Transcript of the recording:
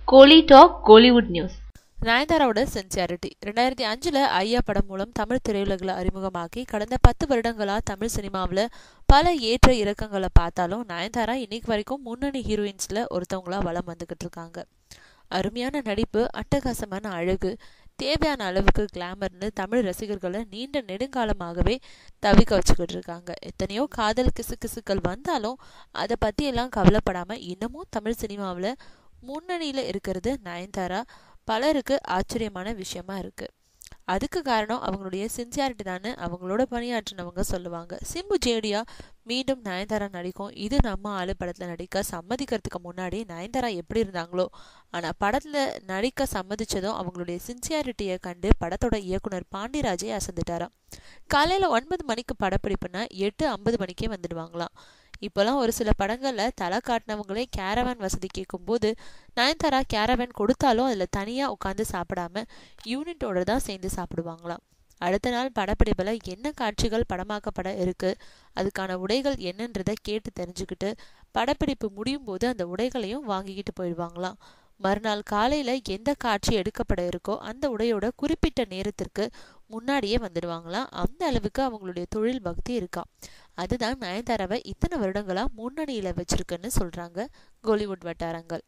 கோலி talk Kollywood news. நயன்தாராவோட sincerity 2005 ஐயா படம் மூலம் தமிழ் திரையுலகில் அறிமுகமாகி கடந்த 10 வருடங்களா தமிழ் சினிமாவில் பல ஏற்ற இறக்கங்களை பார்த்தாலும் நயன்தாரா இன்னைக்கு வரைக்கும் முன்னணி ஹீரோயின்ஸ்ல ஒருத்தவங்களா வலம் வந்துகிட்டு இருக்காங்க. அருமையான நடிப்பு, அட்டகாசமான அழகு, தேவையான அளவுக்கு கிளாமர்னு தமிழ் ரசிகர்களை நீண்ட நெடுங்காலமாகவே தவிக்க வச்சுக்கிட்டு இருக்காங்க. எத்தனையோ காதல் கிசுகிசுக்கள் வந்தாலும் அதை பத்தி எல்லாம் கவலைப்படாம இன்னமும் தமிழ் சினிமாவில் முன்னணியில இருக்கிறது நயன்தாரா பலருக்கு ஆச்சரியமான விஷயமா இருக்கு. அதுக்கு காரணம் அவங்களுடைய சின்சியாரிட்டி தான் அவங்களோட பணியாற்றினவங்க சொல்லுவாங்க. சிம்பு ஜேடியா மீண்டும் நயன்தாரா நடிக்கும் இது நம்ம ஆளு படத்துல நடிக்க சம்மதிக்கிறதுக்கு முன்னாடி நயன்தாரா எப்படி இருந்தாங்களோ, ஆனா படத்துல நடிக்க சம்மதிச்சதும் அவங்களுடைய சின்சியாரிட்டியை கண்டு படத்தோட இயக்குனர் பாண்டிராஜே அசந்துட்டாராம். காலையில 9 மணிக்கு படப்பிடிப்புனா 8:50 மணிக்கே வந்துடுவாங்களாம். இப்போலாம் ஒரு சில படங்கள்ல தலை காட்டினவங்களே கேரவேன் வசதி கேட்கும்போது நயன்தாரா கேரவேன் கொடுத்தாலும் அதில் தனியாக உட்காந்து சாப்பிடாம யூனிட்டோட தான் சேர்ந்து சாப்பிடுவாங்களாம். அடுத்த நாள் படப்பிடிப்பில் என்ன காட்சிகள் படமாக்கப்பட இருக்கு, அதுக்கான உடைகள் என்னன்றதை கேட்டு தெரிஞ்சுக்கிட்டு படப்பிடிப்பு முடியும் போது அந்த உடைகளையும் வாங்கிக்கிட்டு போயிடுவாங்களாம். மறுநாள் காலையில எந்த காட்சி எடுக்கப்பட இருக்கோ அந்த உடையோட குறிப்பிட்ட நேரத்திற்கு முன்னாடியே வந்துடுவாங்களாம். அந்த அளவுக்கு அவங்களுடைய தொழில் பக்தி இருக்கா. அதுதான் நயன்தாராவை இத்தனை வருடங்களா முன்னணியில வச்சிருக்குன்னு சொல்றாங்க கோலிவுட் வட்டாரங்கள்.